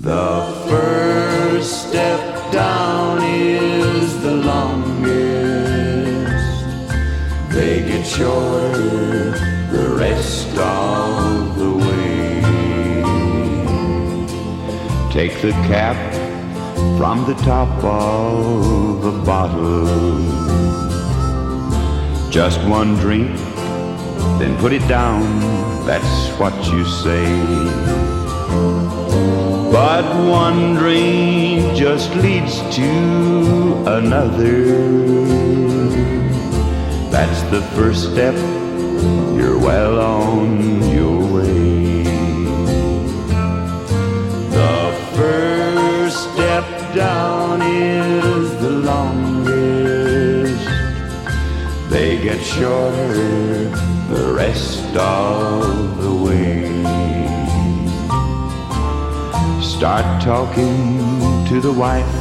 The first step down is the longest. They get shorter the rest of the way. Take the cap from the top of the bottle. Just one drink, then put it down, that's what you say. But one drink just leads to another. That's the first step, you're well on your way. The first step down is the longest. They get shorter the rest of the way. Start talking to the wife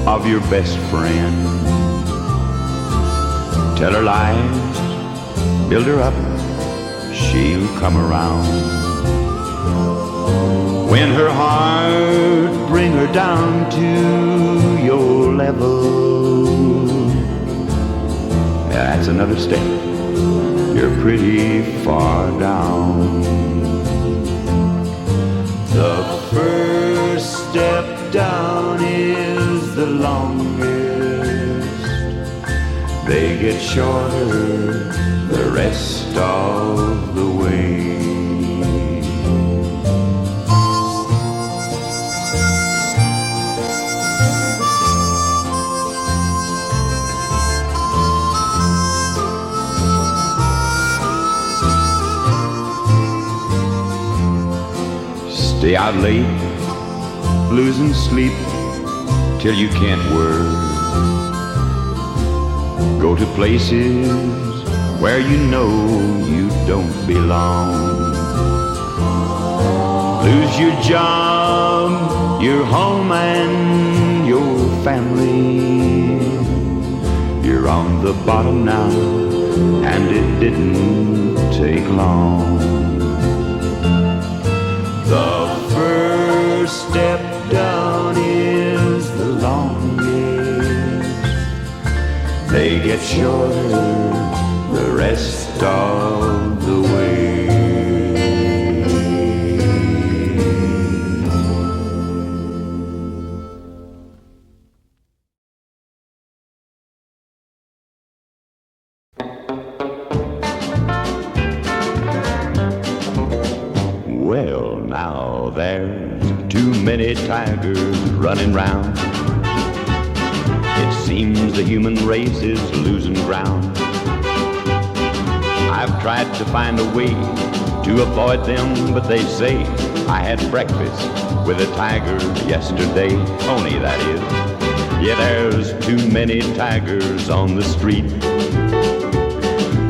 of your best friend. Tell her lies, build her up, she'll come around. Win her heart, bring her down to your level. That's another step, you're pretty far down. The first step down is the longest. They get shorter the rest of the way. Stay out late, losing sleep till you can't work. Go to places where you know you don't belong. Lose your job, your home and your family. You're on the bottom now, and it didn't take long. The first step down is the longest. They get shorter the rest of the way. Well, now there's too many tigers running round. It seems the human race is losing ground. I've tried to find a way to avoid them, but they say I had breakfast with a tiger yesterday. Pony, that is. Yeah, there's too many tigers on the street.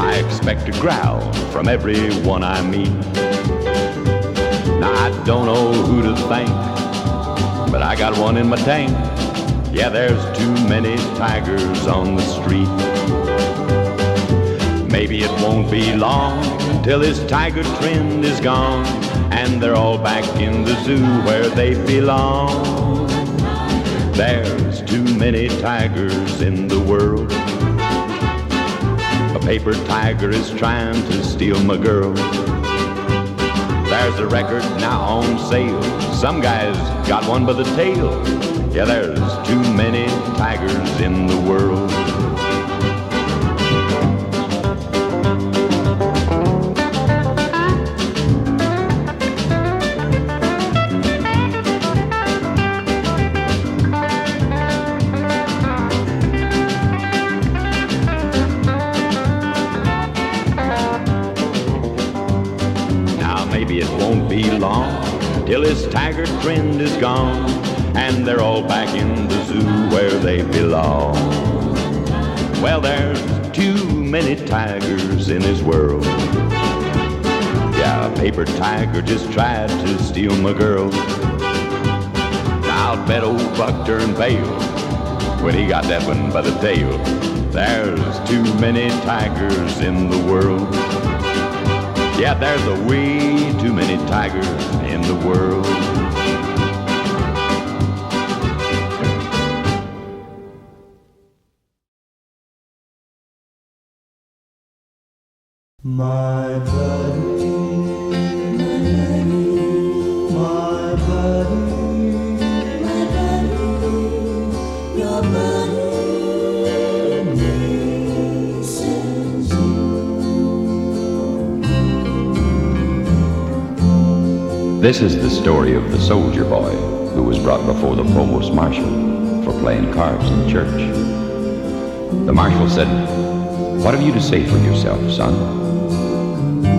I expect a growl from everyone I meet. Now I don't know who to thank, but I got one in my tank. Yeah, there's too many tigers on the street. Maybe it won't be long till this tiger trend is gone, and they're all back in the zoo where they belong. There's too many tigers in the world. A paper tiger is trying to steal my girl. There's a record now on sale. Some guys got one by the tail. Yeah, there's too many tigers in the world. Maybe it won't be long till this tiger trend is gone, and they're all back in the zoo where they belong. Well, there's too many tigers in this world. Yeah, a paper tiger just tried to steal my girl. I'll bet old Buck turned pale when he got that one by the tail. There's too many tigers in the world. Yeah, there's a way too many tigers in the world. My buddy, my buddy, my buddy, your buddy misses you. This is the story of the soldier boy who was brought before the provost marshal for playing cards in church. The marshal said, "What have you to say for yourself, son?"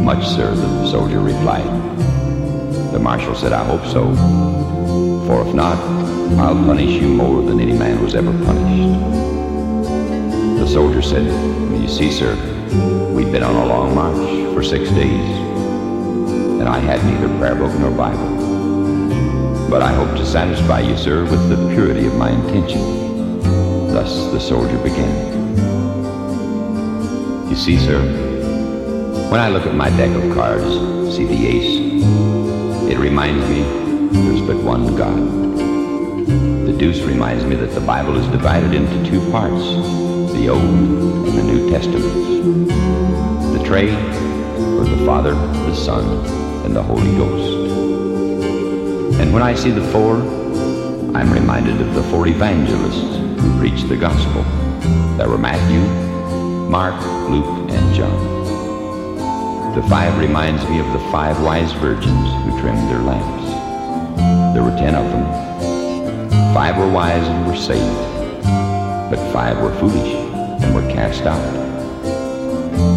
"Much, sir," the soldier replied. The marshal said, "I hope so, for if not, I'll punish you more than any man was ever punished." The soldier said, "You see, sir, we've been on a long march for 6 days, and I had neither prayer book nor Bible. But I hope to satisfy you, sir, with the purity of my intention." Thus the soldier began. "You see, sir, when I look at my deck of cards, see the ace, it reminds me there's but one God. The deuce reminds me that the Bible is divided into 2 parts, the Old and the New Testaments. The tray for the Father, the Son, and the Holy Ghost. And when I see the 4, I'm reminded of the 4 evangelists who preached the gospel. There were Matthew, Mark, Luke, and John. The 5 reminds me of the 5 wise virgins who trimmed their lamps. There were 10 of them. 5 were wise and were saved, but 5 were foolish and were cast out.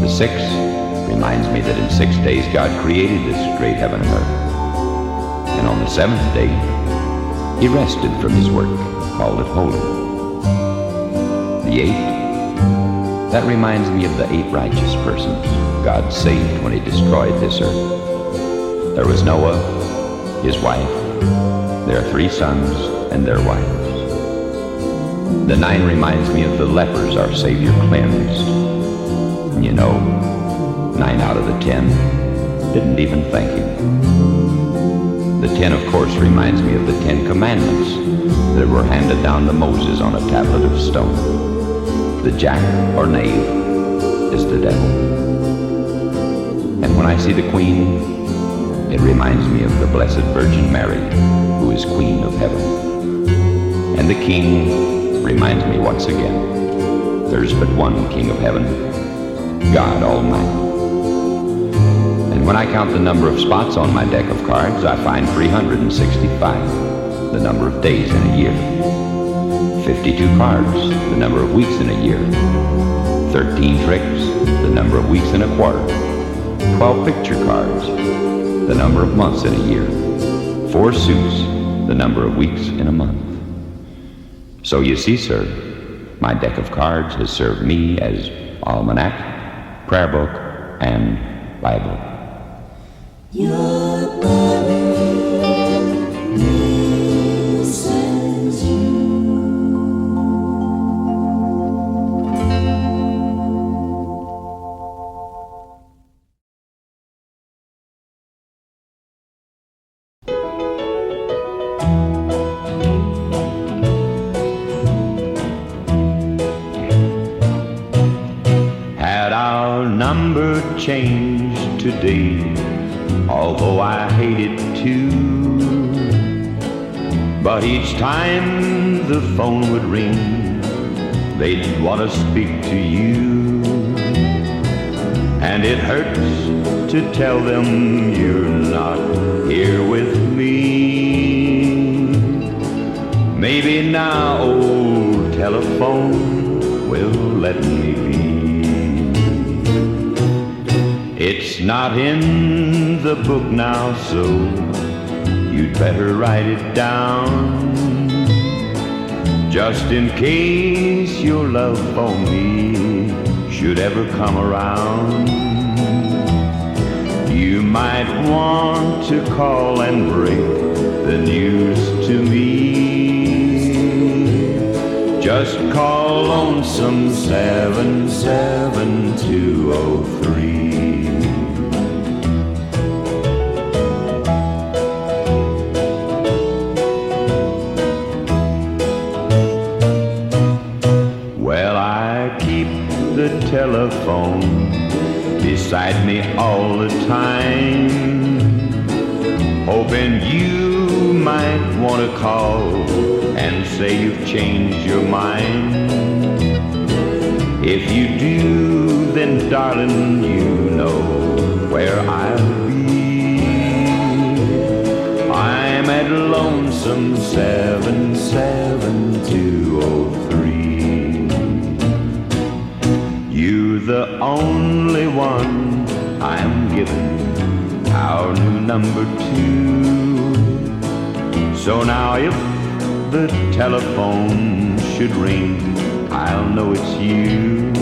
The 6 reminds me that in 6 days God created this great heaven and earth. And on the 7th day, he rested from his work, called it holy. The 8, that reminds me of the 8 righteous persons God saved when he destroyed this earth. There was Noah, his wife, their 3 sons, and their wives. The 9 reminds me of the lepers our Savior cleansed. You know, 9 out of the 10 didn't even thank him. The 10, of course, reminds me of the 10 commandments that were handed down to Moses on a tablet of stone. The jack or knave is the devil. And when I see the queen, it reminds me of the Blessed Virgin Mary, who is Queen of Heaven. And the king reminds me once again, there's but one King of Heaven, God Almighty. And when I count the number of spots on my deck of cards, I find 365, the number of days in a year. 52 cards, the number of weeks in a year. 13 tricks, the number of weeks in a quarter. 12 picture cards, the number of months in a year. 4 suits, the number of weeks in a month. So you see, sir, my deck of cards has served me as almanac, prayer book, and Bible. Your body misses you. Had our number changed today, although I hate it too, but each time the phone would ring, they'd want to speak to you. And it hurts to tell them you're not here with me. Maybe now old telephone will let me be. It's not in the book now, so you'd better write it down, just in case your love for me should ever come around. You might want to call and break the news to me. Just call Lonesome 77203. Well, I keep the telephone beside me all the time, hoping you might want to call and say you've changed your mind. If you do, then darling, you know where I'll be. I'm at Lonesome 77203. You're the only one I'm giving our new number 2. So now if the telephone should ring, I'll know it's you.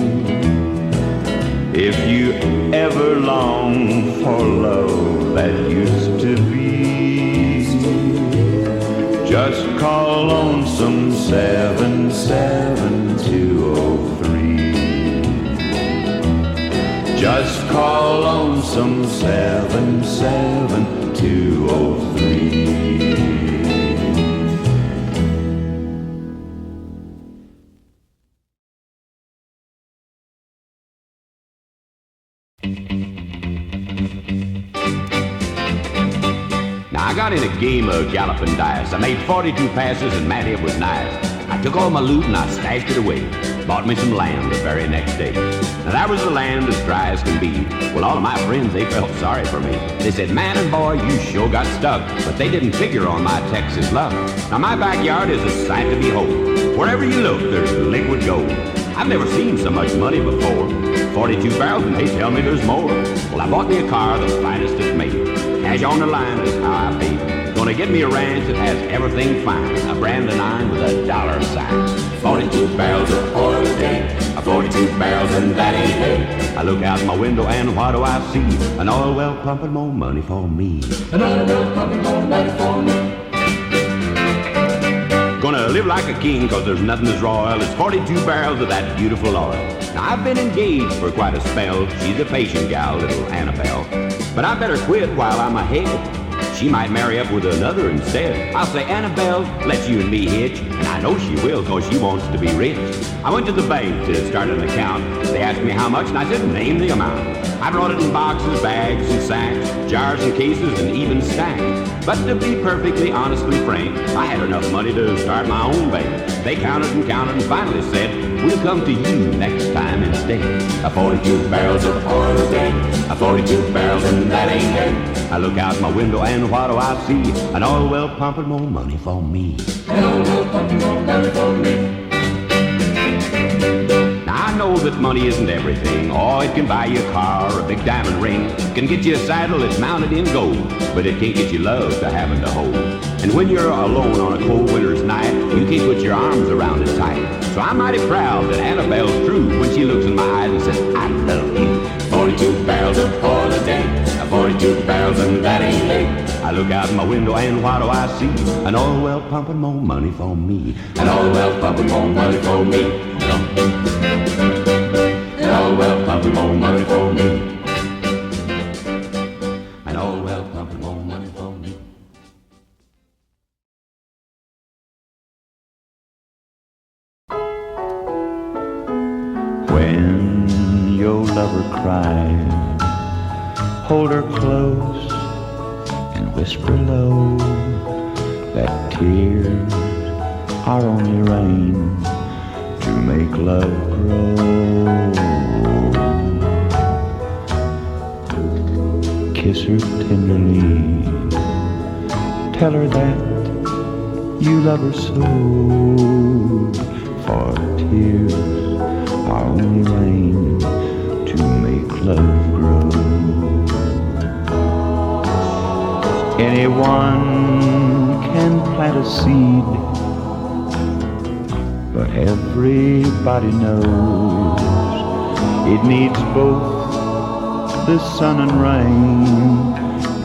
If you ever long for love that used to be, just call Lonesome 77203. Just call Lonesome 77203. I got in a game of galloping dice. I made 42 passes and man, it was nice. I took all my loot and I stashed it away. Bought me some land the very next day. Now that was the land as dry as can be. Well, all of my friends, they felt sorry for me. They said, man and boy, you sure got stuck. But they didn't figure on my Texas luck. Now my backyard is a sight to behold. Wherever you look, there's liquid gold. I've never seen so much money before. 42 barrels and they tell me there's more. Well, I bought me a car, the finest it's made. Cash on the line is how I paid. Gonna get me a ranch that has everything fine. A Brandon iron with a dollar sign. 42 barrels of oil a day. 42 barrels and that ain't hay. I look out my window and what do I see? An oil well pumping more money for me. An oil well pumping more money for me. Gonna live like a king cause there's nothing as royal as 42 barrels of that beautiful oil. Now I've been engaged for quite a spell. She's a patient gal, little Annabelle. But I better quit while I'm ahead. She might marry up with another instead. I'll say, Annabelle, let you and me hitch. And I know she will cause she wants to be rich. I went to the bank to start an account. They asked me how much and I said, name the amount. I brought it in boxes, bags, and sacks, jars and cases, and even stacks. But to be perfectly honestly frank, I had enough money to start my own bank. They counted and finally said, we'll come to you next time instead. 42 barrels of oil a day. 42 barrels and that ain't hay. I look out my window and what do I see? An oil well pumping more money for me. An oil well pumping more money for me. Now I know that money isn't everything. Oh, it can buy you a car or a big diamond ring. It can get you a saddle that's mounted in gold. But it can't get you love to having to hold. And when you're alone on a cold winter's night, you can't put your arms around it tight. So I'm mighty proud that Annabelle's true when she looks in my eyes and says, I love you. 42 barrels of oil a day. 42 barrels and that ain't hay. I look out my window and what do I see? An oil well pumping more money for me. An oil well pumping more money for me. An oil well pumping more money for me. An oil well pumping more money for me. When your lover cries, hold her close and whisper low that tears are only rain to make love grow. Kiss her tenderly, tell her that you love her so, for tears are only rain to make love grow. Anyone can plant a seed, but everybody knows it needs both the sun and rain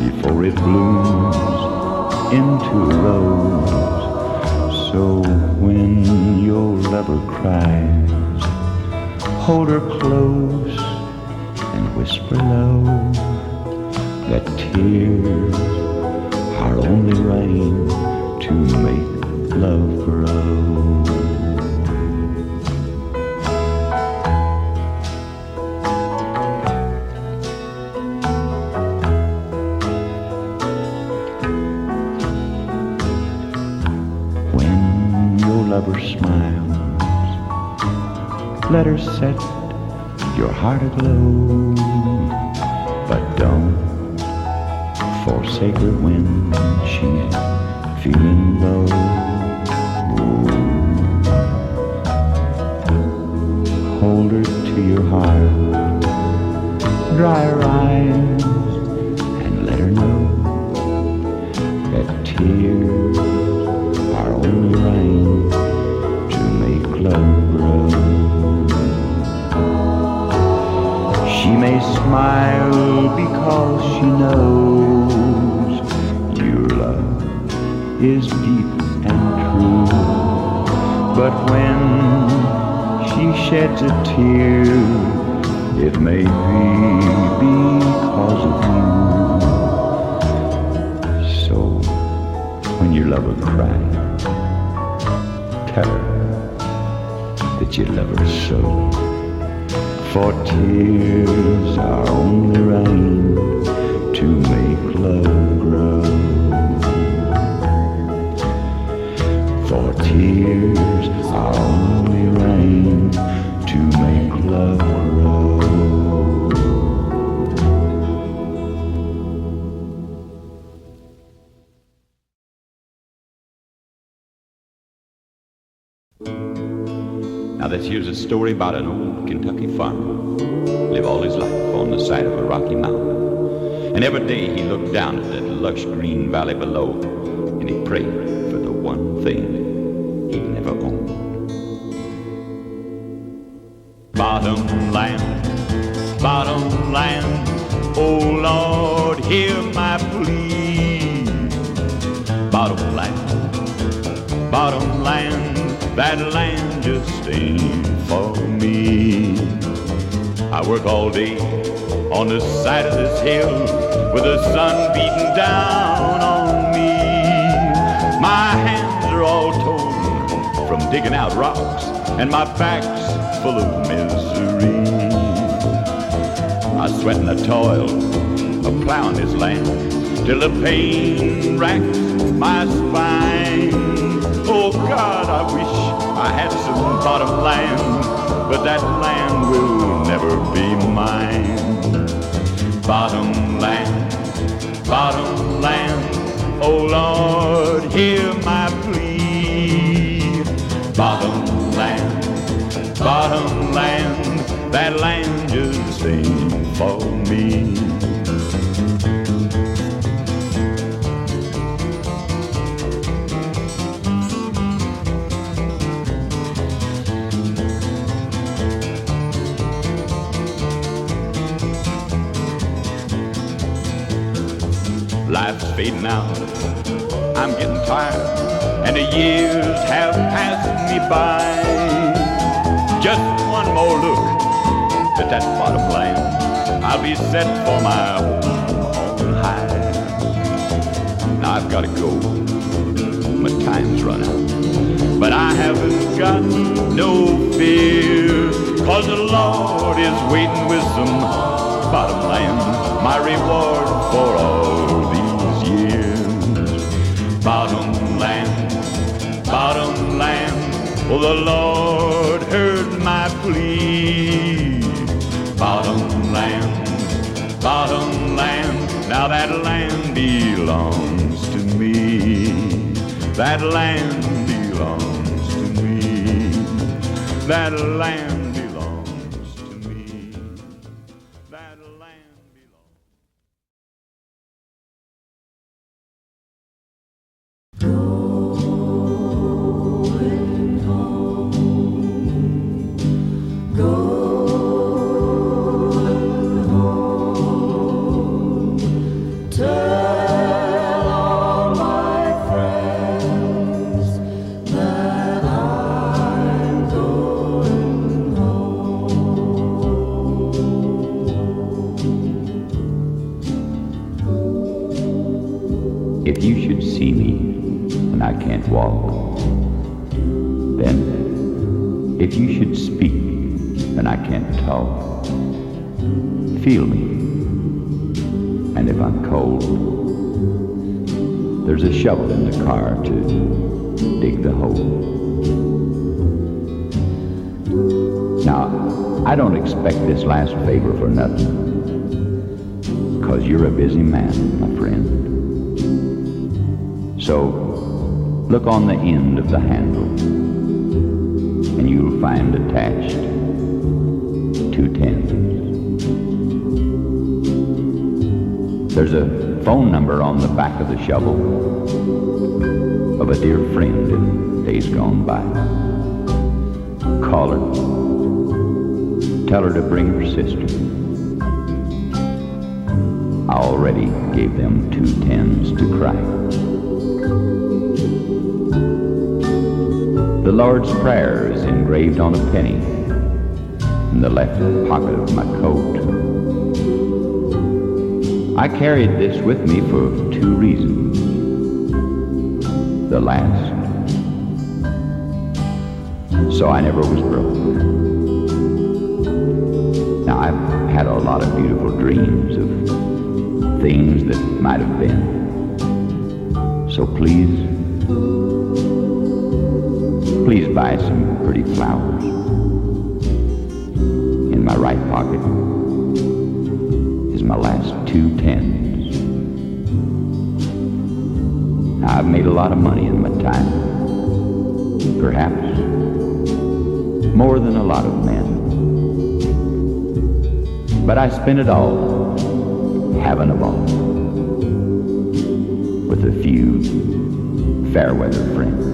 before it blooms into a rose. So when your lover cries, hold her close and whisper low that tears are only rain to make love grow. lover smiles, let her set your heart aglow, but don't forsake her when she's feeling low. Hold her to your heart, dry her eyes, and let her know that tears are only rain to make love grow. She may smile because she knows your love is deep and true, but when she sheds a tear, it may be because of you. So when your lover cries, tell her that you love her so. For tears are only rain to make love grow. For tears are only rain to make love grow. Now this here's a story about an old Kentucky farmer. Lived all his life on the side of a rocky mountain. And every day he looked down at that lush green valley below, and he prayed for the one thing he'd never owned. Bottomland, Bottomland, oh Lord, hear my plea. Bottomland, Bottomland, that land just ain't for me. I work all day on the side of this hill with the sun beating down on me. My hands are all torn from digging out rocks, and my back's full of misery. I sweat and I toil of plowing this land till the pain racks my spine. Oh God, I wish I had some bottom land, but that land will never be mine. Bottomland, Bottomland, oh Lord, hear my plea. Bottomland, Bottomland, that land just ain't for me. Life's fading out, I'm getting tired, and the years have passed me by. Just one more look at that bottomland, I'll be set for my home on high. Now I've got to go, my time's run out, but I haven't got no fear, 'cause the Lord is waiting with some bottomland, my reward for all these years. Bottomland, Bottomland, oh the Lord heard my plea. Bottomland, Bottomland, now that land belongs to me. That land belongs to me. That land belongs to me. That land belongs. If you should see me when I can't walk, then if you should speak when I can't talk, feel me, and if I'm cold, there's a shovel in the car to dig the hole. Now, I don't expect this last favor for nothing, 'cause you're a busy man, my friend. So, look on the end of the handle, and you'll find attached 2 tens. There's a phone number on the back of the shovel of a dear friend in days gone by. Call her. Tell her to bring her sister. I already gave them 2 tens to cry. The Lord's Prayer is engraved on a penny in the left pocket of my coat. I carried this with me for 2 reasons. The last, so I never was broke. Now, I've had a lot of beautiful dreams of things that might have been. So please buy some pretty flowers. In my right pocket is my last 2 tens. Now, I've made a lot of money in my time. Perhaps more than a lot of men. But I spent it all having a ball with a few fair-weather friends.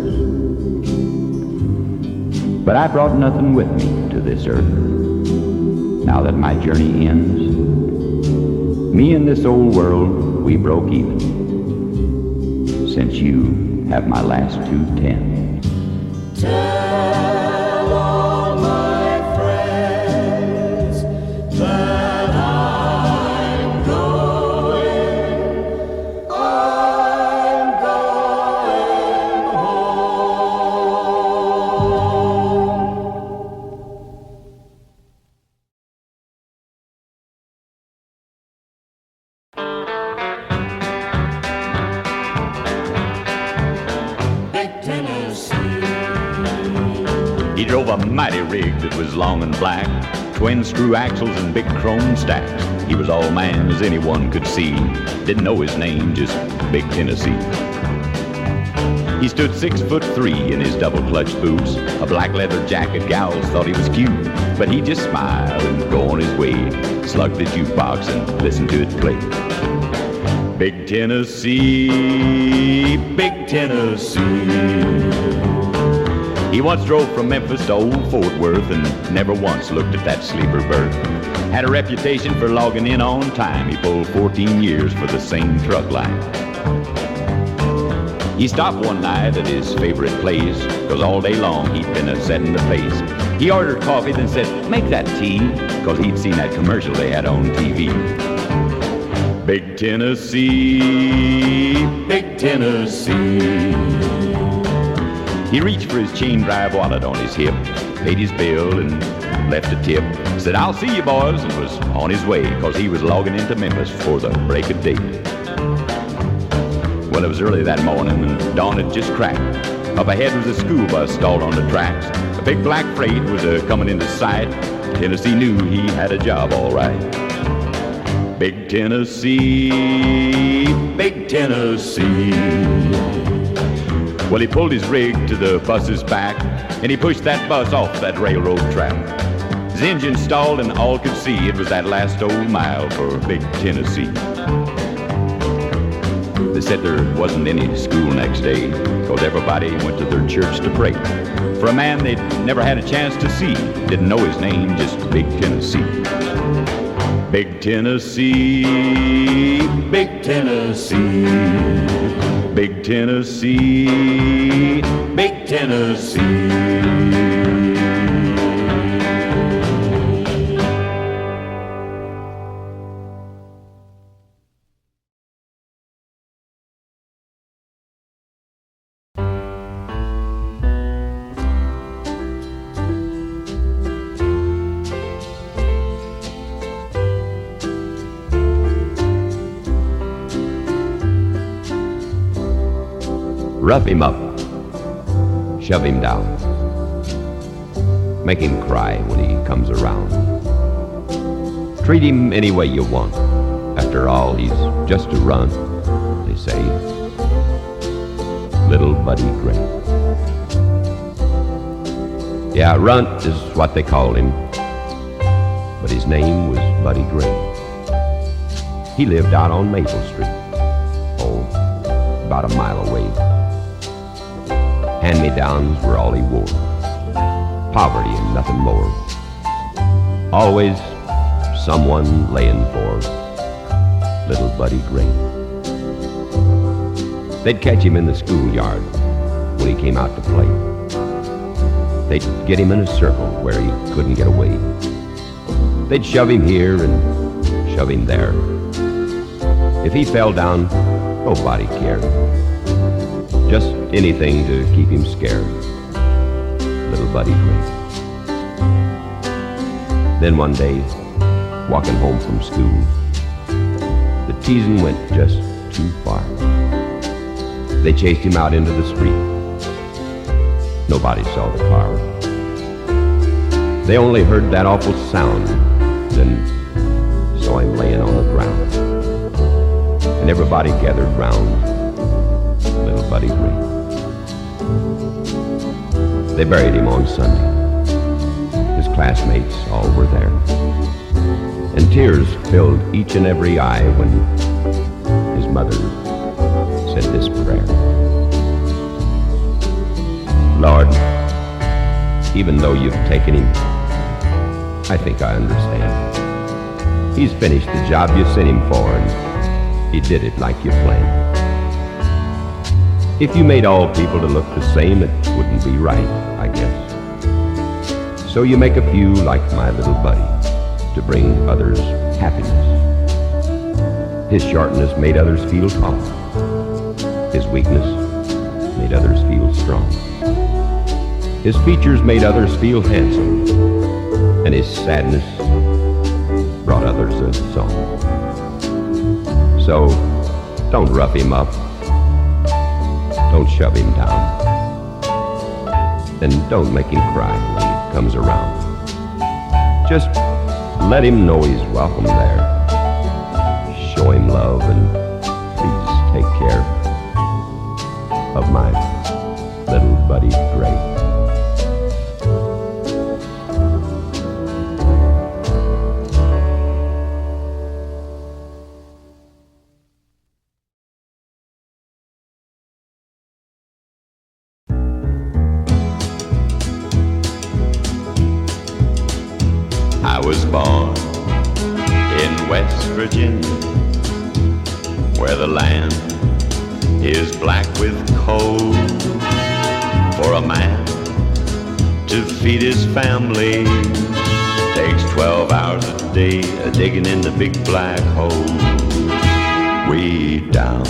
But I brought nothing with me to this earth. Now that my journey ends, me and this old world, we broke even, since you have my last 2 tens. Tell all my friends that I'm going He drove a mighty rig that was long and black, twin screw axles and big chrome stacks. He was all man as anyone could see. Didn't know his name, just Big Tennessee. He stood 6'3" in his double clutch boots, a black leather jacket. Gals thought he was cute, but he just smiled and go on his way, slug the jukebox and listen to it play. Big Tennessee, Big Tennessee. He once drove from Memphis to old Fort Worth and never once looked at that sleeper berth. Had a reputation for logging in on time. He pulled 14 years for the same truck line. He stopped one night at his favorite place, 'cause all day long he'd been setting the pace. He ordered coffee, then said, "Make that tea," 'cause he'd seen that commercial they had on TV. Big Tennessee, Big Tennessee. He reached for his chain drive wallet on his hip, paid his bill and left a tip. Said, "I'll see you boys," and was on his way, 'cause he was logging into Memphis before the break of day. Well, it was early that morning and dawn had just cracked. Up ahead was a school bus stalled on the tracks. A big black freight was coming into sight. Tennessee knew he had a job all right. Big Tennessee, Big Tennessee. Well, he pulled his rig to the bus's back, and he pushed that bus off that railroad track. His engine stalled, and all could see it was that last old mile for Big Tennessee. They said there wasn't any school next day, 'cause everybody went to their church to pray for a man they'd never had a chance to see. Didn't know his name, just Big Tennessee. Big Tennessee, Big Tennessee. Big Tennessee, Big Tennessee. Rough him up, shove him down. Make him cry when he comes around. Treat him any way you want. After all, he's just a runt, they say. Little Buddy Gray. Yeah, Runt is what they called him, but his name was Buddy Gray. He lived out on Maple Street, oh, about a mile away. Hand-me-downs were all he wore, poverty and nothing more. Always someone laying for Little Buddy Gray. They'd catch him in the schoolyard when he came out to play. They'd get him in a circle where he couldn't get away. They'd shove him here and shove him there. If he fell down, nobody cared. Just anything to keep him scared. Little Buddy Gray. Then one day, walking home from school, the teasing went just too far. They chased him out into the street. Nobody saw the car. They only heard that awful sound, then saw him laying on the ground. And everybody gathered round Little Buddy Gray. They buried him on Sunday. His classmates all were there. And tears filled each and every eye when his mother said this prayer. Lord, even though you've taken him, I think I understand. He's finished the job you sent him for, and he did it like you planned. If you made all people to look the same, it wouldn't be right, I guess. So you make a few like my little buddy to bring others happiness. His shortness made others feel tall. His weakness made others feel strong. His features made others feel handsome, and his sadness brought others a song. So don't rough him up, don't shove him down, and don't make him cry when he comes around. Just let him know he's welcome there. Show him love and please take care of my little Buddy Gray. I was born in West Virginia, where the land is black with coal. For a man to feed his family takes 12 hours a day digging in the big black hole. Way down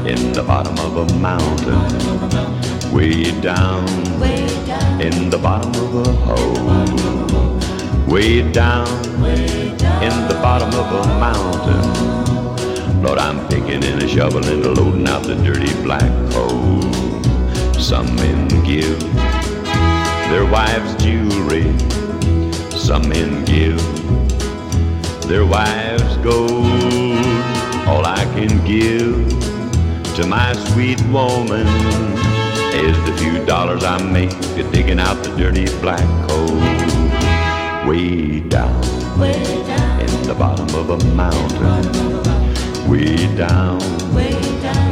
in the bottom of a mountain, way down in the bottom of a hole. Way down in the bottom of a mountain, Lord, I'm picking and a shoveling and loading out the dirty black coal. Some men give their wives jewelry, some men give their wives gold. All I can give to my sweet woman is the few dollars I make digging out the dirty black coal. Way down in the bottom of a mountain, way down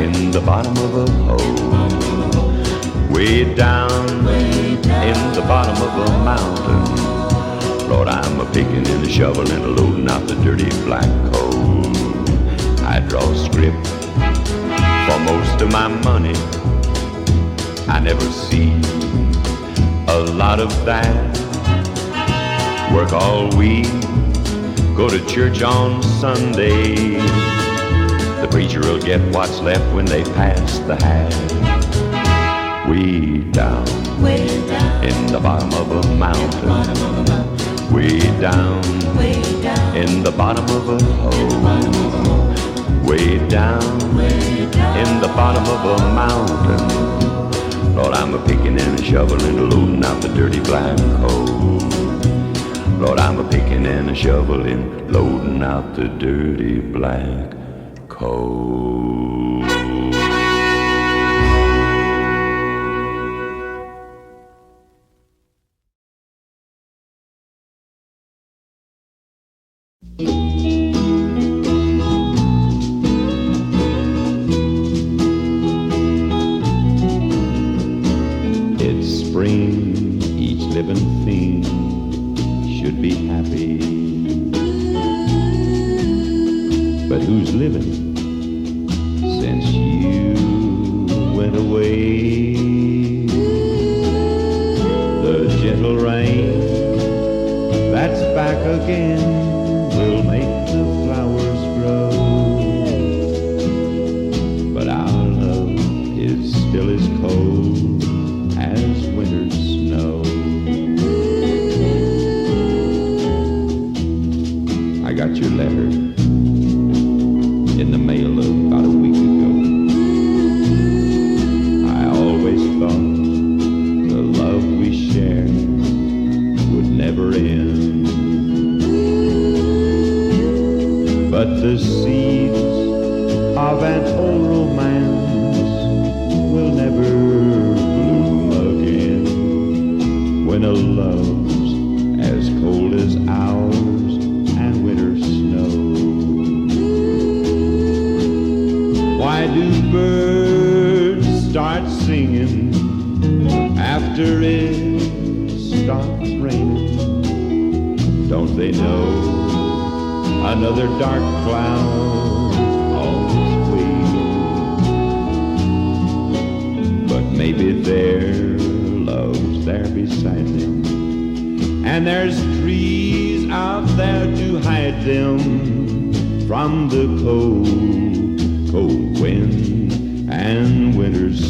in the bottom of a hole. Way down in the bottom of a mountain, Lord, I'm a-picking and a shoveling and a loading out the dirty black coal. I draw script for most of my money. I never see a lot of that. Work all week, go to church on Sunday. The preacher will get what's left when they pass the hat. Way down in the bottom of a mountain, way down in the bottom of a hole. Way down in the bottom of a mountain, Lord, I'm a picking and a shoveling, loading out the dirty black coal. Lord, I'm a picking and a shoveling, loading out the dirty black coal. It's spring, each living thing should be happy. But who's living since you went away? The gentle rain that's back again will make the flowers grow. But our love is still as cold as winter's snow. I got your letter in the mail about a week ago. I always thought the love we shared would never end. But the seeds of an old romance will never bloom again when a love's as cold as ours and winter's snow. Why do birds start singing after it stops raining? Don't they know another dark cloud always waits? But maybe their love's there beside them, and there's trees out there to hide them from the cold, cold wind and winter's